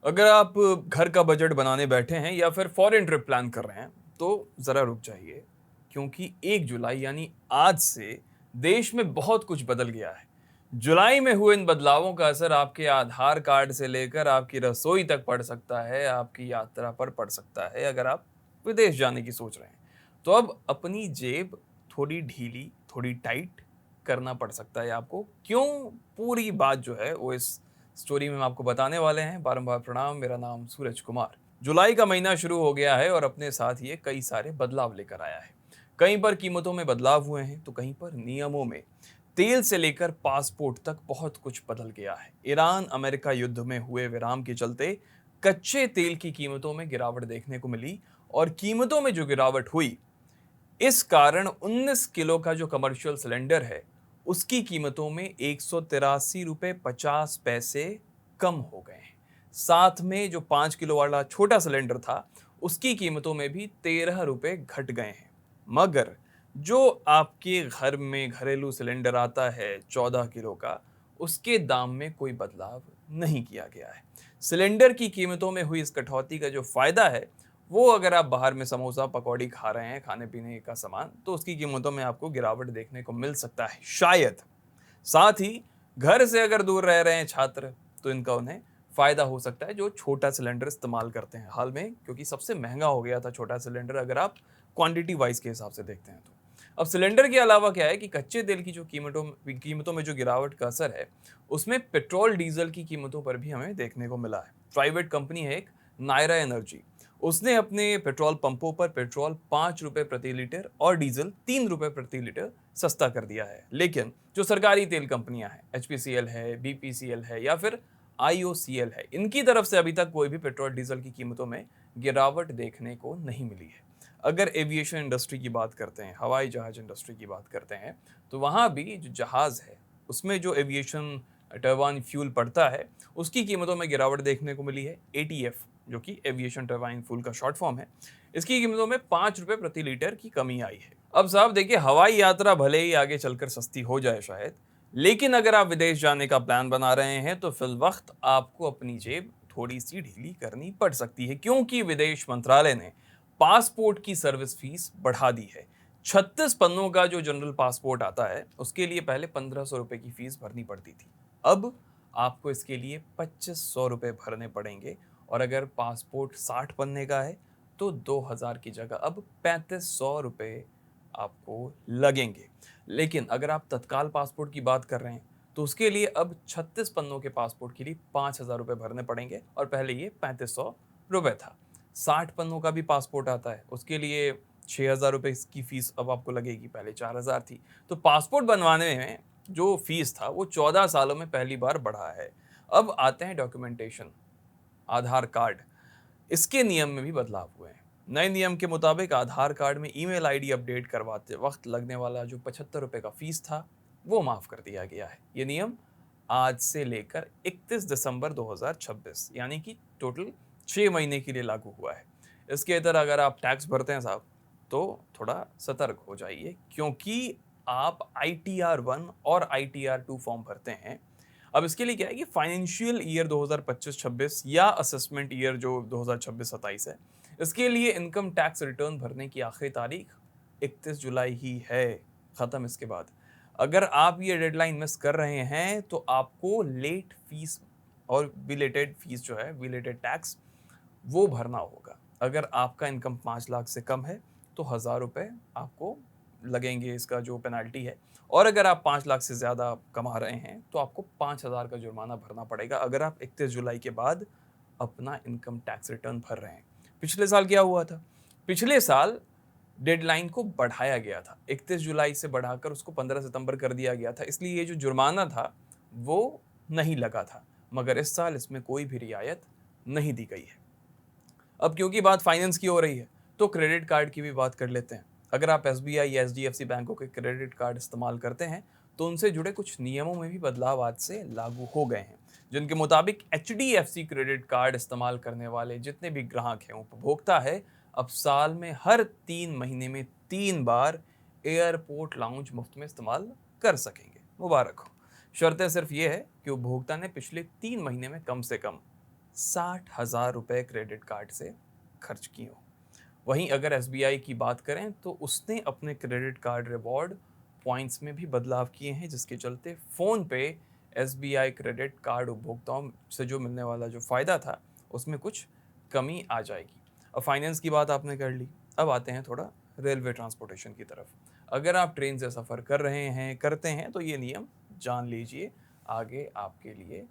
अगर आप घर का बजट बनाने बैठे हैं या फिर फॉरेन ट्रिप प्लान कर रहे हैं, तो ज़रा रुक जाइए, क्योंकि 1 जुलाई यानी आज से देश में बहुत कुछ बदल गया है। जुलाई में हुए इन बदलावों का असर आपके आधार कार्ड से लेकर आपकी रसोई तक पड़ सकता है, आपकी यात्रा पर पड़ सकता है, अगर आप विदेश जाने की सोच रहे हैं। तो अब अपनी जेब थोड़ी ढीली, थोड़ी टाइट करना पड़ सकता है आपको। क्यों? पूरी बात जो है वो इस स्टोरी में हम आपको बताने वाले हैं। बारंबार प्रणाम, मेरा नाम सूरज कुमार। जुलाई का महीना शुरू हो गया है और अपने साथ ये कई सारे बदलाव लेकर आया है। कहीं पर कीमतों में बदलाव हुए हैं तो कहीं पर नियमों में। तेल से लेकर पासपोर्ट तक बहुत कुछ बदल गया है। ईरान अमेरिका युद्ध में हुए विराम के चलते कच्चे तेल की कीमतों में गिरावट देखने को मिली, और कीमतों में जो गिरावट हुई, इस कारण 19 किलो का जो कमर्शियल सिलेंडर है, उसकी कीमतों में 183 रुपए 50 पैसे कम हो गए हैं। साथ में जो 5 किलो वाला छोटा सिलेंडर था, उसकी कीमतों में भी 13 रुपए घट गए हैं। मगर जो आपके घर में घरेलू सिलेंडर आता है 14 किलो का, उसके दाम में कोई बदलाव नहीं किया गया है। सिलेंडर की कीमतों में हुई इस कटौती का जो फायदा है, वो अगर आप बाहर में समोसा पकौड़ी खा रहे हैं, खाने पीने का सामान, तो उसकी कीमतों में आपको गिरावट देखने को मिल सकता है, शायद। साथ ही घर से अगर दूर रह रहे हैं छात्र, तो इनका उन्हें फायदा हो सकता है जो छोटा सिलेंडर इस्तेमाल करते हैं हाल में, क्योंकि सबसे महंगा हो गया था छोटा सिलेंडर, अगर आप क्वांटिटी वाइज के हिसाब से देखते हैं तो। अब सिलेंडर के अलावा क्या है कि कच्चे तेल की जो कीमतों में जो गिरावट का असर है, उसमें पेट्रोल डीजल की कीमतों पर भी हमें देखने को मिला है। प्राइवेट कंपनी है एक, नायरा एनर्जी, उसने अपने पेट्रोल पंपों पर पेट्रोल 5 रुपए प्रति लीटर और डीजल 3 रुपए प्रति लीटर सस्ता कर दिया है। लेकिन जो सरकारी तेल कंपनियां हैं, एचपीसीएल है, बीपीसीएल है या फिर आईओसीएल है, इनकी तरफ से अभी तक कोई भी पेट्रोल डीजल की कीमतों में गिरावट देखने को नहीं मिली है। अगर एविएशन इंडस्ट्री की बात करते हैं, हवाई जहाज इंडस्ट्री की बात करते हैं, तो वहां भी जो जहाज है, उसमें जो एविएशन टरबाइन फ्यूल पड़ता है, उसकी कीमतों में गिरावट देखने को मिली है। एटीएफ, जो कि एविएशन टरबाइन फ्यूल का शॉर्ट फॉर्म है, इसकी कीमतों में 5 रुपए प्रति लीटर की कमी आई है। अब साहब देखिए, हवाई यात्रा भले ही आगे चलकर सस्ती हो जाए शायद, लेकिन अगर आप विदेश जाने का प्लान बना रहे हैं तो फिल वक्त आपको अपनी जेब थोड़ी सी ढीली करनी पड़ सकती है, क्योंकि विदेश मंत्रालय ने पासपोर्ट की सर्विस फीस बढ़ा दी है। 36 पन्नों का जो जनरल पासपोर्ट आता है, उसके लिए पहले 1500 रुपए की फीस भरनी पड़ती थी। अब आपको इसके लिए 2500 रुपए भरने पड़ेंगे, और अगर पासपोर्ट 60 पन्ने का है तो 2000 की जगह अब 3500 रुपए आपको लगेंगे। लेकिन अगर आप तत्काल पासपोर्ट की बात कर रहे हैं, तो उसके लिए अब 36 पन्नों के पासपोर्ट के लिए 5000 रुपए भरने पड़ेंगे, और पहले ये 3500 रुपए था। 60 पन्नों का भी पासपोर्ट आता है, उसके लिए 6000 रुपए की फीस अब आपको लगेगी, पहले 4000 थी। तो पासपोर्ट बनवाने में जो फीस था वो 14 सालों में पहली बार बढ़ा है। अब आते हैं डॉक्यूमेंटेशन, आधार कार्ड, इसके नियम में भी बदलाव हुए हैं। नए नियम के मुताबिक आधार कार्ड में ईमेल आईडी अपडेट करवाते वक्त लगने वाला जो 75 रुपए का फीस था, वो माफ कर दिया गया है। ये नियम आज से लेकर 31 दिसंबर 2026 यानी कि टोटल 6 महीने के लिए लागू हुआ है। इसके अंदर अगर आप टैक्स भरते हैं साहब, तो थोड़ा सतर्क हो जाइए, क्योंकि आप ITR-1 और ITR-2 फॉर्म भरते हैं। अब इसके लिए क्या है कि फाइनेंशियल ईयर 2025-26 या असेसमेंट ईयर जो 2026-27 है, इसके लिए इनकम टैक्स रिटर्न भरने की आखिरी तारीख 31 जुलाई ही है। खत्म इसके बाद। अगर आप ये डेडलाइन मिस कर रहे हैं तो आपको लेट फीस और बिलेटेड फीस जो है, बिलेटेड टैक्स, वो भरना होगा। अगर आपका इनकम 5 लाख से कम है तो 1000 रुपए आपको लगेंगे, इसका जो पेनाल्टी है। और अगर आप 5 लाख से ज़्यादा कमा रहे हैं तो आपको 5000 का जुर्माना भरना पड़ेगा, अगर आप 31 जुलाई के बाद अपना इनकम टैक्स रिटर्न भर रहे हैं। पिछले साल क्या हुआ था? पिछले साल डेडलाइन को बढ़ाया गया था, 31 जुलाई से बढ़ाकर उसको 15 सितंबर कर दिया गया था, इसलिए ये जो जुर्माना था वो नहीं लगा था। मगर इस साल इसमें कोई भी रियायत नहीं दी गई है। अब क्योंकि बात फाइनेंस की हो रही है, तो क्रेडिट कार्ड की भी बात कर लेते हैं। अगर आप एसबीआई या एचडीएफसी बैंकों के क्रेडिट कार्ड इस्तेमाल करते हैं, तो उनसे जुड़े कुछ नियमों में भी बदलाव आज से लागू हो गए हैं, जिनके मुताबिक एचडीएफसी क्रेडिट कार्ड इस्तेमाल करने वाले जितने भी ग्राहक हैं, उपभोक्ता है, अब साल में हर 3 महीने में 3 बार एयरपोर्ट लाउंज मुफ्त में इस्तेमाल कर सकेंगे। मुबारक हो। शर्तें सिर्फ ये है कि उपभोक्ता ने पिछले 3 महीने में कम से कम 60,000 रुपये क्रेडिट कार्ड से खर्च किए हों। वहीं अगर एसबीआई की बात करें तो उसने अपने क्रेडिट कार्ड रिवॉर्ड पॉइंट्स में भी बदलाव किए हैं, जिसके चलते फ़ोन पे एसबीआई क्रेडिट कार्ड उपभोक्ताओं से जो मिलने वाला जो फ़ायदा था उसमें कुछ कमी आ जाएगी। अब फाइनेंस की बात आपने कर ली, अब आते हैं थोड़ा रेलवे ट्रांसपोर्टेशन की तरफ। अगर आप ट्रेन से सफ़र कर रहे हैं, करते हैं, तो ये नियम जान लीजिए, आगे आपके लिए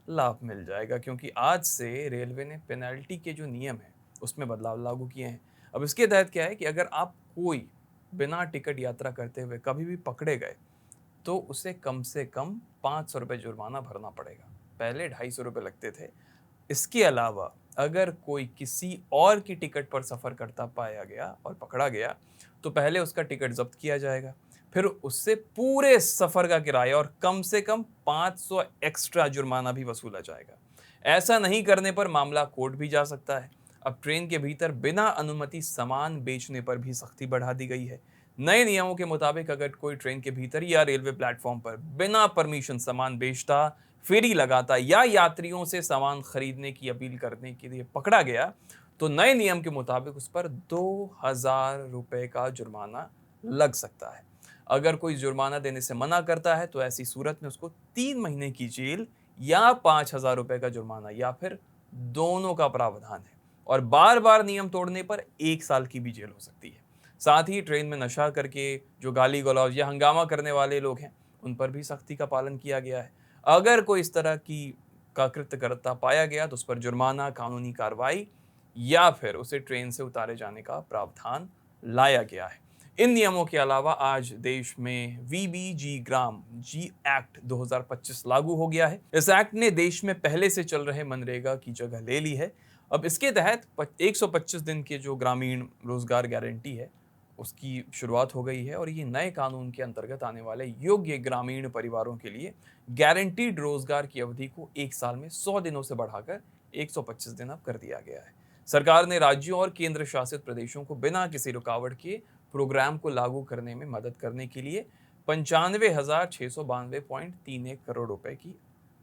लाभ मिल जाएगा, क्योंकि आज से रेलवे ने पेनल्टी के जो नियम हैं उसमें बदलाव लागू किए हैं। अब इसके तहत क्या है कि अगर आप कोई बिना टिकट यात्रा करते हुए कभी भी पकड़े गए तो उसे कम से कम 500 रुपये जुर्माना भरना पड़ेगा। पहले 250 रुपये लगते थे। इसके अलावा अगर कोई किसी और की टिकट पर सफ़र करता पाया गया और पकड़ा गया तो पहले उसका टिकट जब्त किया जाएगा, फिर उससे पूरे सफ़र का किराया और कम से कम 500 एक्स्ट्रा जुर्माना भी वसूला जाएगा। ऐसा नहीं करने पर मामला कोर्ट भी जा सकता है। अब ट्रेन के भीतर बिना अनुमति सामान बेचने पर भी सख्ती बढ़ा दी गई है। नए नियमों के मुताबिक अगर कोई ट्रेन के भीतर या रेलवे प्लेटफॉर्म पर बिना परमिशन सामान बेचता, फेरी लगाता या यात्रियों से सामान खरीदने की अपील करने के लिए पकड़ा गया तो नए नियम के मुताबिक उस पर 2,000 रुपये का जुर्माना लग सकता है। अगर कोई जुर्माना देने से मना करता है तो ऐसी सूरत में उसको 3 महीने की जेल या 5,000 रुपये का जुर्माना या फिर दोनों का प्रावधान है, और बार बार नियम तोड़ने पर 1 साल की भी जेल हो सकती है। साथ ही ट्रेन में नशा करके जो गाली गलौज या हंगामा करने वाले लोग हैं उन पर भी सख्ती का पालन किया गया है। अगर कोई इस तरह की का कृत्य करता पाया गया तो उस पर जुर्माना, कानूनी कार्रवाई या फिर उसे ट्रेन से उतारे जाने का प्रावधान लाया गया है। इन नियमों के अलावा आज देश में वीबीजी ग्राम जी एक्ट 2025 लागू हो गया है। इस एक्ट ने देश में पहले से चल रहे मनरेगा की जगह ले ली है। अब इसके तहत 125 दिन के जो ग्रामीण रोजगार गारंटी है उसकी शुरुआत हो गई है, और ये नए कानून के अंतर्गत आने वाले योग्य ग्रामीण परिवारों के लिए गारंटीड रोजगार की अवधि को 1 साल में 100 दिनों से बढ़ाकर 125 दिन अब कर दिया गया है। सरकार ने राज्यों और केंद्र शासित प्रदेशों को बिना किसी रुकावट के प्रोग्राम को लागू करने में मदद करने के लिए 95,692.31 करोड़ रुपए की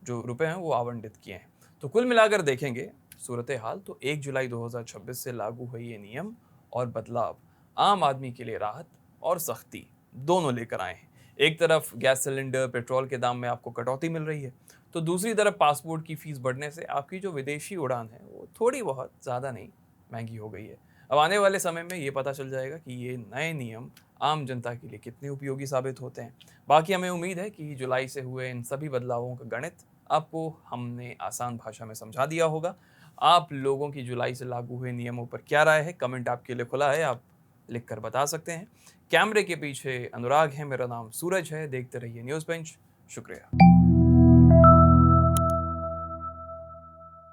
जो रुपए हैं वो आवंटित किए हैं। तो कुल मिलाकर देखेंगे सूरत हाल तो 1 जुलाई 2026 से लागू हुए ये नियम और बदलाव आम आदमी के लिए राहत और सख्ती दोनों लेकर आए हैं। एक तरफ गैस सिलेंडर, पेट्रोल के दाम में आपको कटौती मिल रही है, तो दूसरी तरफ पासपोर्ट की फीस बढ़ने से आपकी जो विदेशी उड़ान है वो थोड़ी बहुत ज़्यादा नहीं, महंगी हो गई है। अब आने वाले समय में ये पता चल जाएगा कि ये नए नियम आम जनता के लिए कितने उपयोगी साबित होते हैं। बाकी हमें उम्मीद है कि जुलाई से हुए इन सभी बदलावों का गणित आपको हमने आसान भाषा में समझा दिया होगा। आप लोगों की जुलाई से लागू हुए नियमों पर क्या राय है? कमेंट आपके लिए खुला है, आप लिख कर बता सकते हैं। कैमरे के पीछे अनुराग है, मेरा नाम सूरज है। देखते रहिए न्यूज़ बेंच। शुक्रिया।